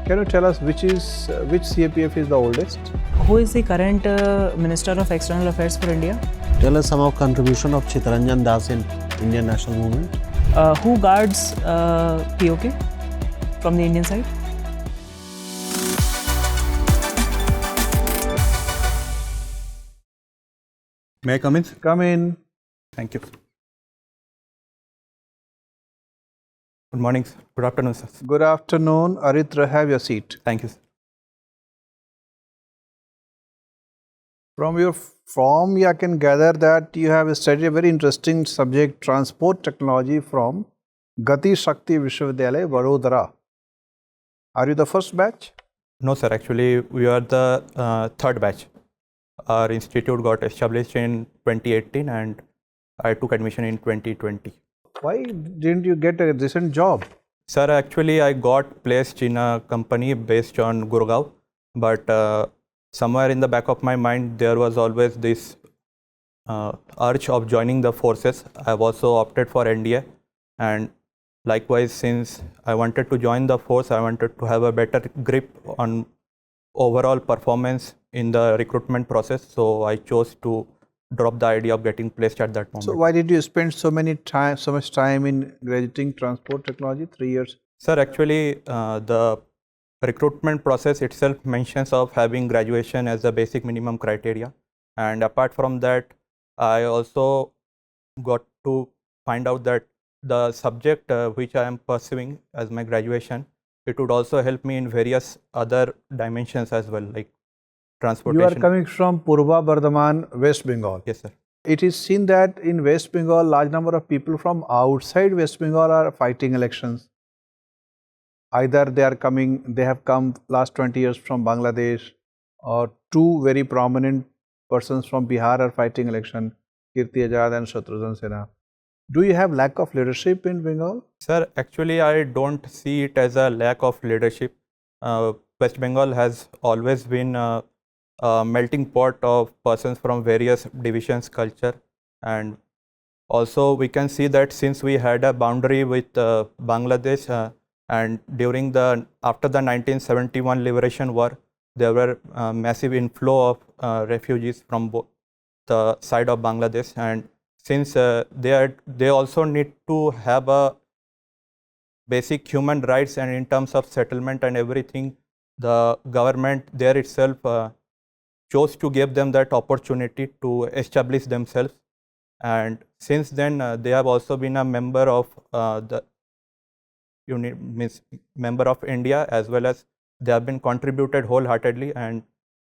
Can you tell us which CAPF is the oldest? Who is the current Minister of External Affairs for India? Tell us some of contribution of Chittaranjan Das in Indian national movement. Who guards POK from the Indian side? May I come in? Come in. Thank you. Good morning, sir. Good afternoon, sir. Good afternoon. Aritra, have your seat. Thank you, sir. From your form, I can gather that you have studied a very interesting subject, transport technology from Gati Shakti Vishwavidyalaya, Vadodara. Are you the first batch? No, sir. Actually, we are the third batch. Our institute got established in 2018 and I took admission in 2020. Why didn't you get a decent job? Sir, actually, I got placed in a company based on Gurgaon, but somewhere in the back of my mind, there was always this urge of joining the forces. I've also opted for NDA, and likewise, since I wanted to join the force, I wanted to have a better grip on overall performance in the recruitment process. So I chose to drop the idea of getting placed at that moment. So why did you spend so much time in graduating transport technology, 3 years? Sir, actually, the recruitment process itself mentions of having graduation as the basic minimum criteria. And apart from that, I also got to find out that the subject which I am pursuing as my graduation, it would also help me in various other dimensions as well, like transportation. You are coming from Purva Bardhaman, West Bengal. Yes, sir. It is seen that in West Bengal, large number of people from outside West Bengal are fighting elections. Either they have come last 20 years from Bangladesh, or two very prominent persons from Bihar are fighting election, Kirti Ajad and Shatrughan Sinha. Do you have lack of leadership in Bengal? Sir, actually, I don't see it as a lack of leadership. West Bengal has always been a melting pot of persons from various divisions, culture, and also we can see that since we had a boundary with Bangladesh and after the 1971 Liberation War, there were massive inflow of refugees from both the side of Bangladesh, and since they also need to have a basic human rights, and in terms of settlement and everything, the government there itself chose to give them that opportunity to establish themselves. And since then, they have also been a member of member of India, as well as they have been contributed wholeheartedly. And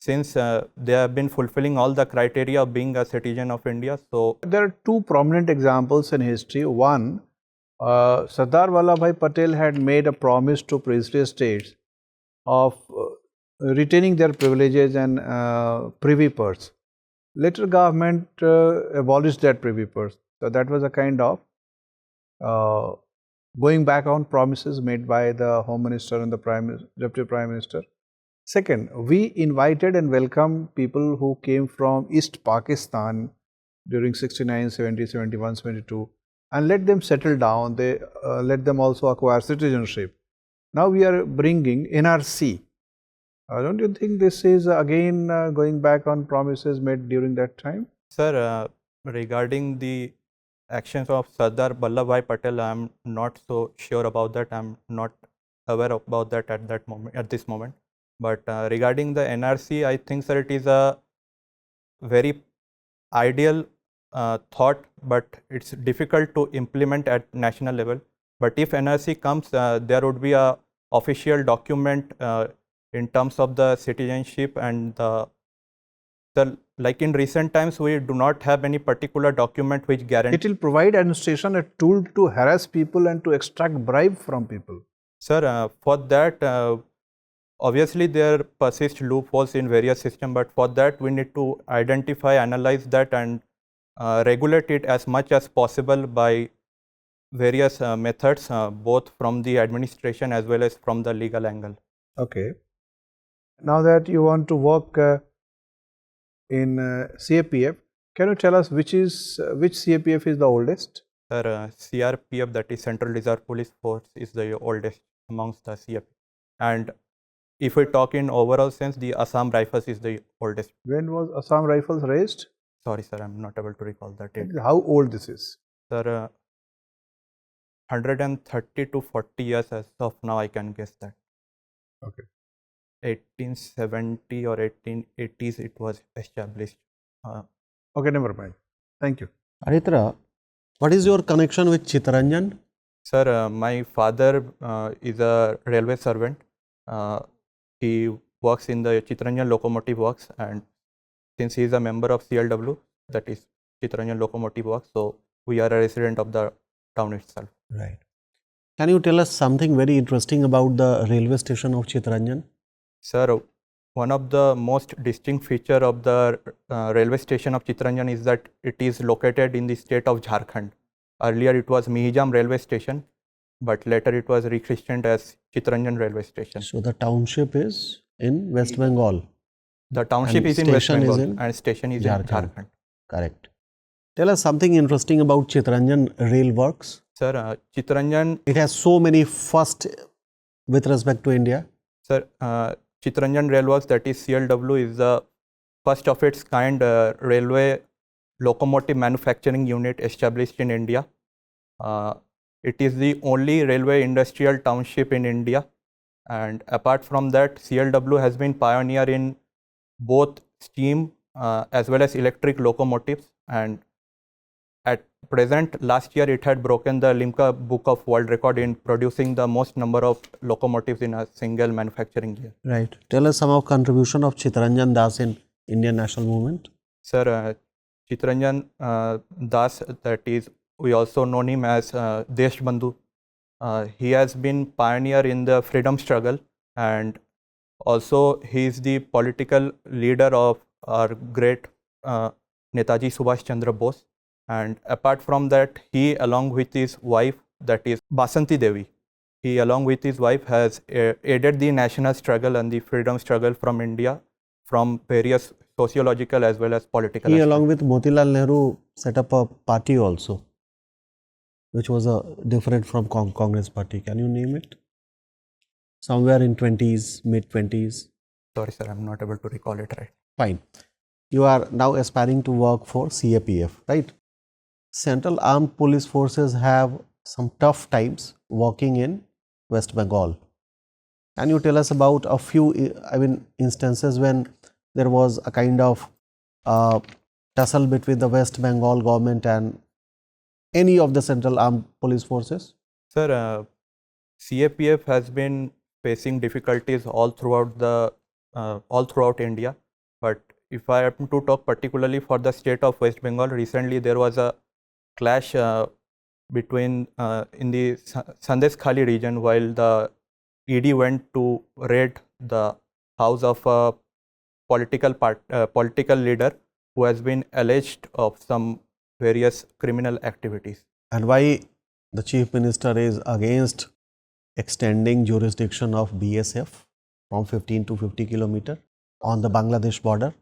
since they have been fulfilling all the criteria of being a citizen of India, so there are two prominent examples in history. One, Sardar Vallabhbhai Patel had made a promise to princely states of retaining their privileges and privy purse. Later government abolished that privy purse. So that was a kind of going back on promises made by the Home Minister and the Deputy Prime Minister. Second, we invited and welcomed people who came from East Pakistan during 69, 70, 71, 72 and let them settle down. They let them also acquire citizenship. Now we are bringing NRC. Don't you think this is again going back on promises made during that time? Sir, regarding the actions of Sardar Vallabhbhai Patel, I am not so sure about that. I am not aware about that at this moment. But regarding the NRC, I think, sir, it is a very ideal thought, but it's difficult to implement at national level. But if NRC comes, there would be a official document in terms of the citizenship, and like in recent times, we do not have any particular document which guarantees. It will provide administration a tool to harass people and to extract bribe from people. Sir, for that, obviously there persist loopholes in various systems, but for that we need to identify, analyze that, and regulate it as much as possible by various methods, both from the administration as well as from the legal angle. Okay. Now that you want to work in CAPF, can you tell us which CAPF is the oldest? Sir, CRPF, that is Central Reserve Police Force, is the oldest amongst the CAPF. And if we talk in overall sense, the Assam Rifles is the oldest. When was Assam Rifles raised? Sorry, sir, I'm not able to recall that date. How old this is? Sir, 130 to 40 years as of now, I can guess that. Okay. 1870 or 1880s it was established. Okay, never mind. Thank you. Aritra, what is your connection with Chittaranjan? Sir, my father is a railway servant. He works in the Chittaranjan Locomotive Works, and since he is a member of CLW, that is Chittaranjan Locomotive Works, so we are a resident of the town itself. Right. Can you tell us something very interesting about the railway station of Chittaranjan? Sir, one of the most distinct feature of the railway station of Chittaranjan is that it is located in the state of Jharkhand. Earlier it was Mihijam railway station, but later it was rechristened as Chittaranjan railway station. So the township is in West Bengal. The township And is in West station is Bengal in and station is Jharkhand. in Jharkhand. Correct. Tell us something interesting about Chittaranjan rail works. Sir, Chittaranjan, It has so many first with respect to India. sir, Chittaranjan Railworks, that is CLW, is the first of its kind railway locomotive manufacturing unit established in India. It is the only railway industrial township in India, and apart from that, CLW has been pioneer in both steam as well as electric locomotives, and at present, last year it had broken the Limca Book of World Record in producing the most number of locomotives in a single manufacturing year. Right. Tell us some of contribution of Chittaranjan Das in Indian national movement. Sir, Chittaranjan Das, that is, we also know him as Deshbandhu. He has been pioneer in the freedom struggle, and also he is the political leader of our great Netaji Subhash Chandra Bose. And apart from that, he along with his wife, that is Basanti Devi, he along with his wife has aided the national struggle and the freedom struggle from India from various sociological as well as political He aspects. along with Motilal Nehru set up a party also, which was different from Congress party. Can you name it? Somewhere in 20s, mid 20s. Sorry, sir, I'm not able to recall it right. Fine. You are now aspiring to work for CAPF, right? Central Armed Police Forces have some tough times working in West Bengal. Can you tell us about a few, instances when there was a kind of tussle between the West Bengal government and any of the Central Armed Police Forces? Sir, CAPF has been facing difficulties all throughout India, but if I happen to talk particularly for the state of West Bengal, recently there was a clash between in the Sandesh Khali region while the ED went to raid the house of a political leader who has been alleged of some various criminal activities. And why the Chief Minister is against extending jurisdiction of BSF from 15 to 50 kilometer on the Bangladesh border?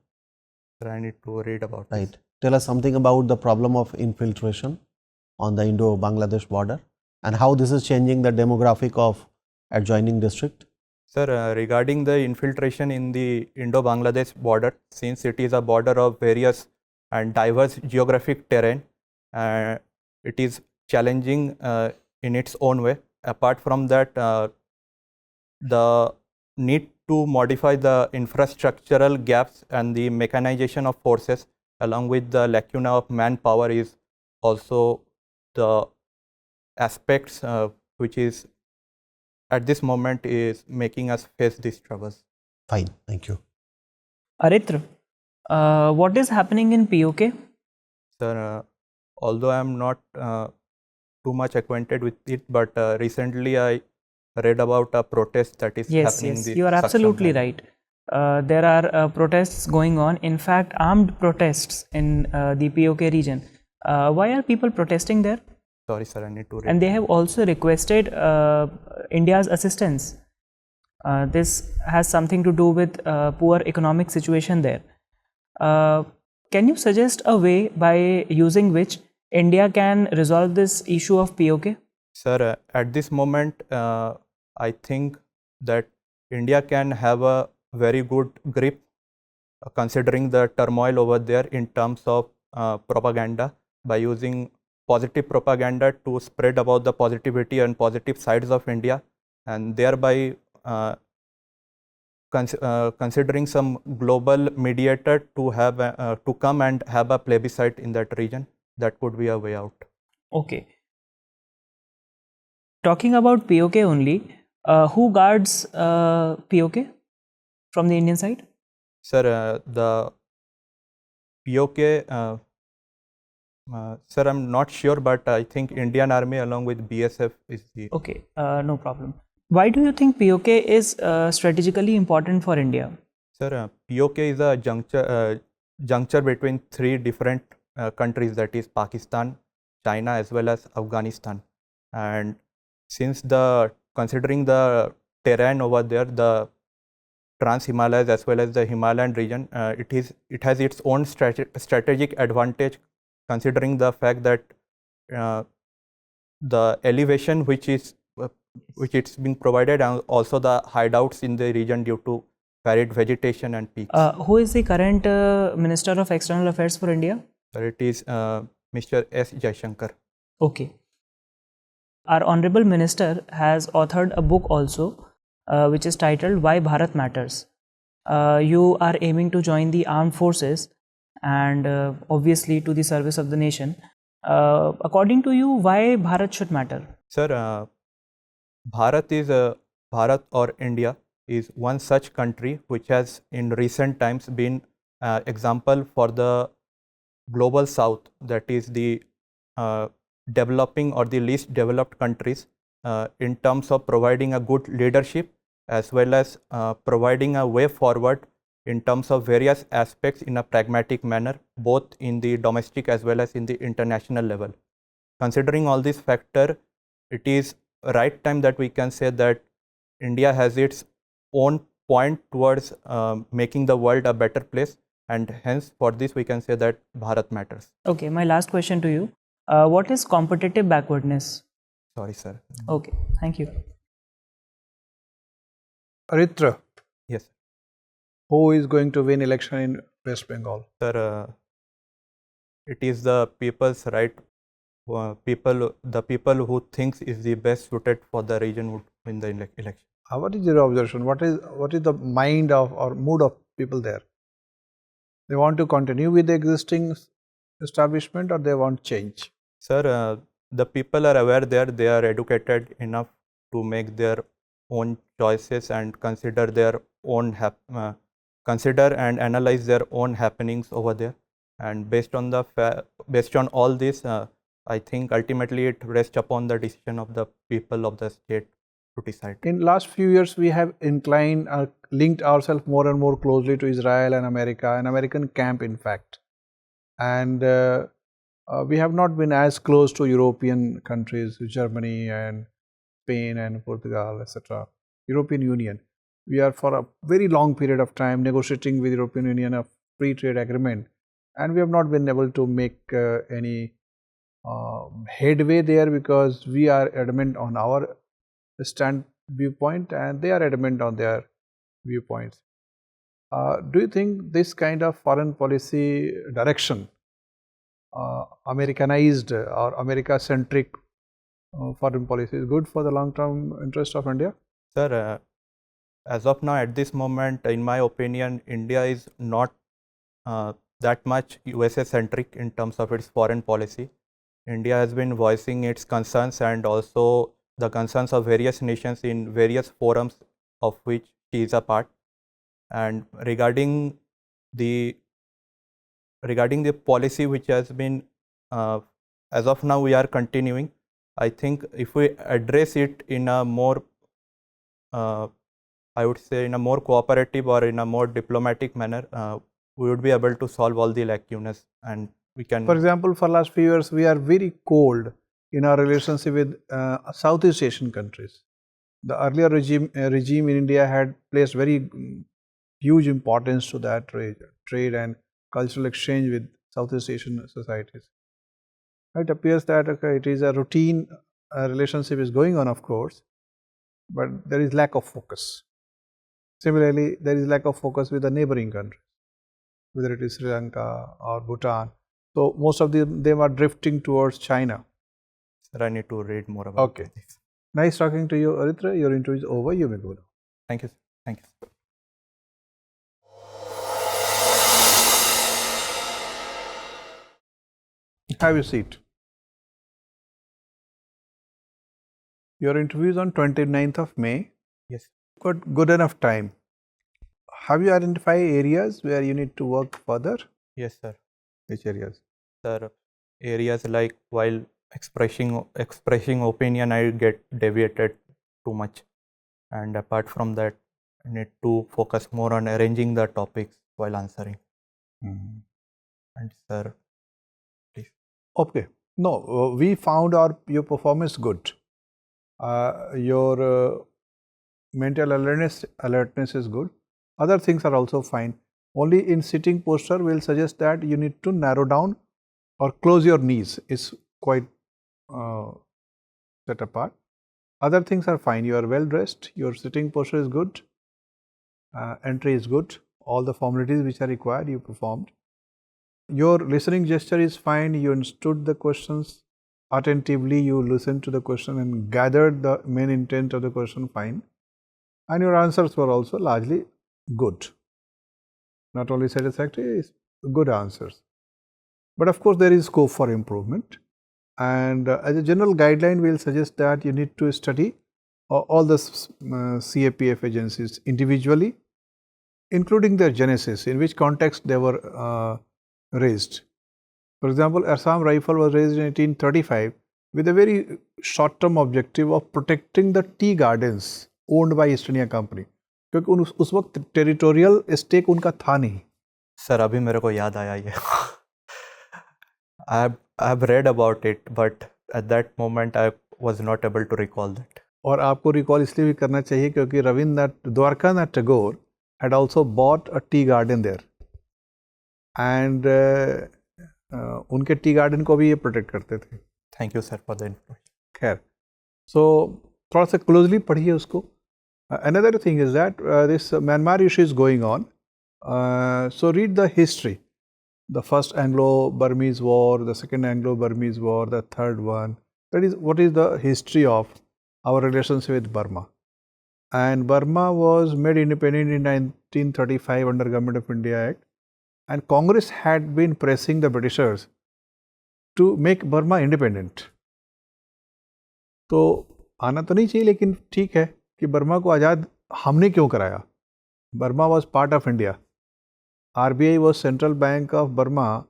Sir, I need to read about Right. this. Tell us something about the problem of infiltration on the Indo-Bangladesh border and how this is changing the demographic of adjoining district. Sir, regarding the infiltration in the Indo-Bangladesh border, since it is a border of various and diverse geographic terrain, it is challenging in its own way. Apart from that, the need to modify the infrastructural gaps and the mechanization of forces along with the lacuna of manpower is also the aspects which is at this moment is making us face these troubles. Fine, thank you. Aritra, what is happening in POK? Sir, although I am not too much acquainted with it, but recently I read about a protest that is happening. Yes, you are absolutely right. There are protests going on, in fact armed protests in the POK region. Why are people protesting there? Sorry sir, I need to read. And they have also requested India's assistance. This has something to do with poor economic situation there. Can you suggest a way by using which India can resolve this issue of POK? Sir, at this moment, I think that India can have a very good grip considering the turmoil over there in terms of propaganda, by using positive propaganda to spread about the positivity and positive sides of India, and thereby considering some global mediator to have to come and have a plebiscite in that region. That could be a way out. Okay. Talking about POK only, who guards POK from the Indian side? Sir, the POK, sir, I'm not sure, but I think Indian Army along with BSF is the. Okay, no problem. Why do you think POK is strategically important for India? Sir, POK is a juncture between three different countries, that is Pakistan, China as well as Afghanistan. And since considering the terrain over there, the Trans-Himalayas as well as the Himalayan region, it has its own strategic advantage, considering the fact that the elevation which it's being provided, and also the hideouts in the region due to varied vegetation and peaks. Who is the current Minister of External Affairs for India? Sir, it is Mr. S. Jaishankar. Okay. Our Honorable Minister has authored a book also, which is titled Why Bharat Matters. You are aiming to join the armed forces and obviously to the service of the nation. According to you, why Bharat should matter? Sir, Bharat or India is one such country which has in recent times been example for the global south, that is the developing or the least developed countries, in terms of providing a good leadership as well as providing a way forward in terms of various aspects in a pragmatic manner, both in the domestic as well as in the international level. Considering all these factors, it is right time that we can say that India has its own point towards making the world a better place, and hence for this we can say that Bharat matters. Okay, my last question to you. What is competitive backwardness? Sorry, sir. Okay, thank you. Aritra, Yes, who is going to win election in West Bengal? sir. It is the people's right. The people who thinks is the best suited for the region would win the election. What is your observation? What is the mind of or mood of people there? They want to continue with the existing establishment, or they want change? Sir, the people are aware there. They are educated enough to make their own choices and consider their own consider and analyze their own happenings over there. And based on all this, I think ultimately it rests upon the decision of the people of the state to decide. In last few years, we have linked ourselves more and more closely to Israel and America, an American camp, in fact, and we have not been as close to European countries, Germany and Spain and Portugal, etc. European Union. We are for a very long period of time negotiating with European Union a free trade agreement, and we have not been able to make any headway there, because we are adamant on our viewpoint and they are adamant on their viewpoints. Do you think this kind of foreign policy direction, Americanized or America-centric foreign policy, is good for the long-term interest of India? Sir, as of now, at this moment, in my opinion, India is not that much USA-centric in terms of its foreign policy. India has been voicing its concerns and also the concerns of various nations in various forums of which she is a part. And regarding the policy which has been, as of now we are continuing, I think if we address it in a more, I would say in a more cooperative or in a more diplomatic manner, we would be able to solve all the lacunas, and we can. For example, for last few years, we are very cold in our relationship with Southeast Asian countries. The earlier regime in India had placed very huge importance to that trade and cultural exchange with Southeast Asian societies. It appears that it is a routine relationship is going on, of course, but there is lack of focus. Similarly, there is lack of focus with the neighboring countries, whether it is Sri Lanka or Bhutan. So most of them are drifting towards China. Sir, I need to read more about Okay. this. Nice talking to you, Aritra. Your interview is over. You may go now. Thank you. Thank you. Have a seat. Your interview is on 29th of May. Yes. Got good enough time. Have you identified areas where you need to work further? Yes, sir. Which areas? Sir, areas like while expressing opinion, I get deviated too much, and apart from that, I need to focus more on arranging the topics while answering. And sir, please. Okay. No, we found your performance good. Your mental alertness is good. Other things are also fine. Only in sitting posture, we'll suggest that you need to narrow down or close your knees. It's quite set apart. Other things are fine. You are well dressed. Your sitting posture is good. Entry is good. All the formalities which are required, you performed. Your listening gesture is fine. You understood the questions attentively. You listened to the question and gathered the main intent of the question fine. And your answers were also largely good. Not only satisfactory, it's good answers. But of course, there is scope for improvement. And as a general guideline, we'll suggest that you need to study all the CAPF agencies individually, including their genesis, in which context they were raised. For example, Assam Rifle was raised in 1835 with a very short-term objective of protecting the tea gardens owned by East India Company. क्योंकि उस वक्त territorial stake उनका था नहीं. Sir अभी मेरे को याद आया ये. I have read about it, but at that moment I was not able to recall that. और आपको रिकॉल इसलिए भी करना चाहिए क्योंकि Rabindranath Dwarkanath Tagore had also bought a tea garden there, and उनके टी गार्डन को भी ये प्रोटेक्ट करते थे. Thank you sir for the information. खैर, so थोड़ा सा क्लोजली पढ़िए उसको. Another thing is that this Myanmar issue is going on. So read the history. The first Anglo-Burmese war, the second Anglo-Burmese war, the third one. That is what is the history of our relations with Burma. And Burma was made independent in 1935 under Government of India Act. And Congress had been pressing the Britishers to make Burma independent. तो आना तो नहीं चाहिए, लेकिन ठीक है कि Burma को आज़ाद हमने क्यों कराया. Burma was part of India. RBI was Central Bank of Burma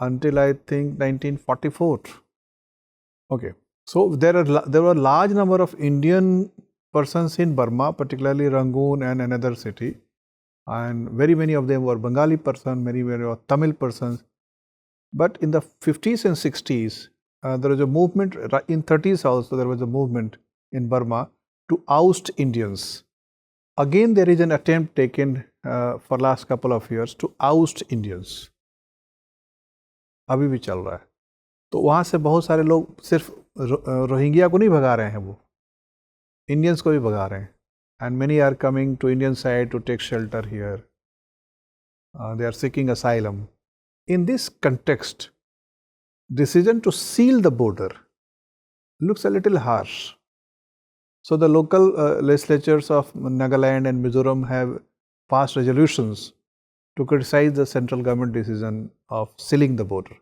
until I think 1944. Okay, so there were a large number of Indian persons in Burma, particularly Rangoon and another city, and very many of them were Bengali persons, many were Tamil persons. But in the 50s and 60s, there was a movement. In 30s also there was a movement in Burma to oust Indians. Again, there is an attempt taken for last couple of years to oust Indians. अभी भी चल रहा है. तो वहाँ से बहुत सारे लोग सिर्फ रोहिंग्या को नहीं भगा रहे हैं, वो इंडियंस को भी भगा रहे हैं. And many are coming to Indian side to take shelter here. They are seeking asylum. In this context, decision to seal the border looks a little harsh. So the local legislatures of Nagaland and Mizoram have passed resolutions to criticize the central government decision of sealing the border.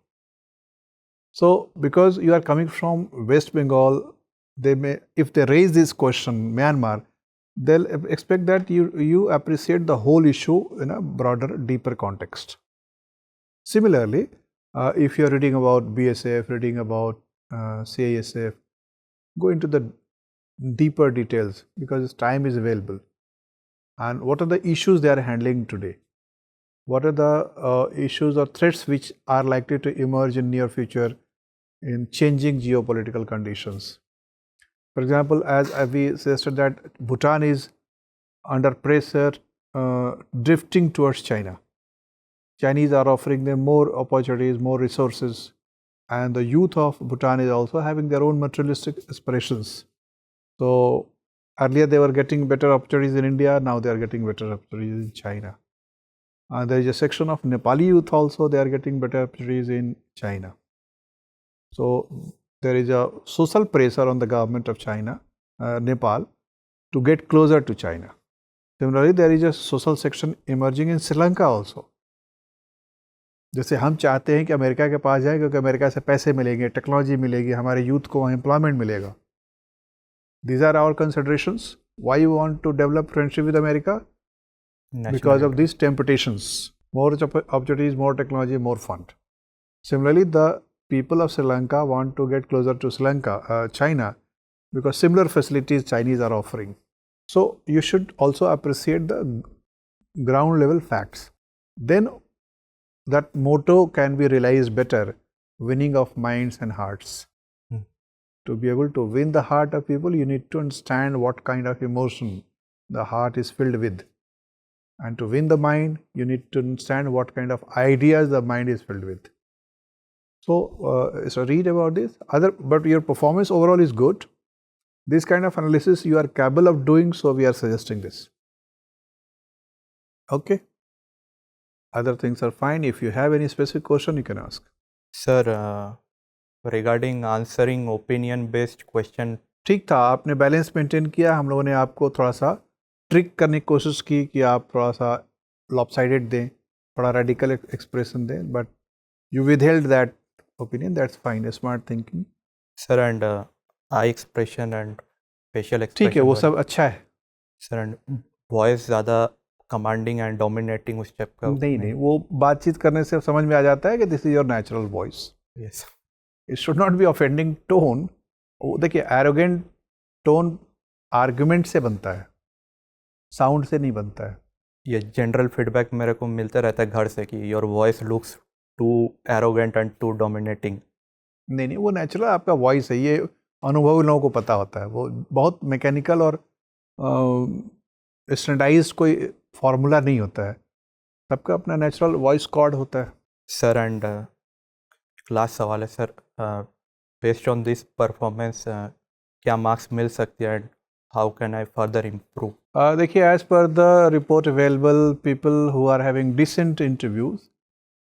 So because you are coming from West Bengal, they may, if they raise this question, Myanmar, they'll expect that you appreciate the whole issue in a broader, deeper context. Similarly, if you are reading about BSF, reading about CISF, go into the deeper details because time is available. And what are the issues they are handling today? What are the issues or threats which are likely to emerge in near future in changing geopolitical conditions? For example, as we suggested that Bhutan is under pressure, drifting towards China. Chinese are offering them more opportunities, more resources, and the youth of Bhutan is also having their own materialistic aspirations. So earlier they were getting better opportunities in India, now they are getting better opportunities in China. There is a section of Nepali youth also, they are getting better opportunities in China. So there is a social pressure on the government of China, Nepal, to get closer to China. Similarly, there is a social section emerging in Sri Lanka also. जैसे हम चाहते हैं कि America के पास जाए क्योंकि America से पैसे मिलेंगे, टेक्नोलॉजी मिलेगी, हमारे यूथ को वहाँ एम्प्लॉयमेंट मिलेगा. These are our considerations. Why you want to develop friendship with America? Because of these temptations. More opportunities, more technology, more fun. Similarly, the people of Sri Lanka want to get closer to Sri Lanka, China, because similar facilities Chinese are offering. So you should also appreciate the ground level facts. Then that motto can be realized better, winning of minds and hearts. To be able to win the heart of people, you need to understand what kind of emotion the heart is filled with. And to win the mind, you need to understand what kind of ideas the mind is filled with. So read about this. But your performance overall is good. This kind of analysis you are capable of doing, so we are suggesting this. Okay. Other things are fine. If you have any specific question, you can ask. Sir, regarding answering opinion-based question. ठीक था, आपने balance maintain किया. हम लोगों ने आपको थोड़ा सा ट्रिक करने की कोशिश की कि आप थोड़ा सा लॉपसाइडेड दें, थोड़ा रेडिकल एक्सप्रेशन दें, but you withheld that opinion. That's fine, smart thinking. Sir, and I expression and facial expression, ठीक है, वो सब अच्छा है. सर, एंड वॉइस ज़्यादा कमांडिंग एंड डोमिनेटिंग उस टाइप का नहीं, वो बातचीत करने से समझ में आ जाता है कि this is your natural voice. Yes, it should not be offending tone. देखिए, एरोगेंट टोन आर्गुमेंट से बनता है, साउंड से नहीं बनता है. ये जनरल फीडबैक मेरे को मिलता रहता है घर से कि your voice looks too arrogant and too dominating. नहीं, वो नेचुरल आपका वॉइस है. ये अनुभवी लोगों को पता होता है. वो बहुत मैकेनिकल और स्टैंडर्डाइज्ड कोई फॉर्मूला नहीं होता है. सबका अपना नेचुरल वॉइस कॉर्ड होता है. सर, एंड लास्ट सवाल है sir, based on this performance क्या मार्क्स मिल सकते हैं and how can I further improve? देखिए, as per the report available, people who are having decent interviews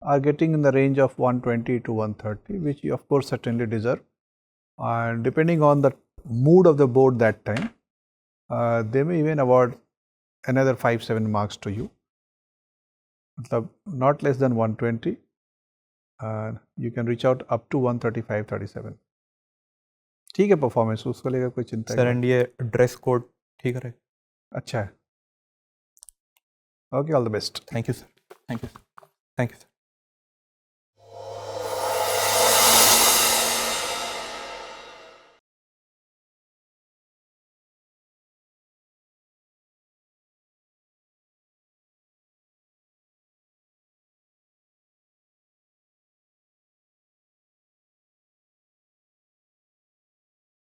are getting in the range of 120 to 130, which you of course certainly deserve. And depending on the mood of the board that time, they may even award another 5-7 marks to you. Not less than 120. You can reach out up to 135-37. ठीक है performance, उसको लेकर कोई चिंता sir, and ये dress code ठीक है? अच्छा है. Okay, all the best. Thank you sir. Thank you sir.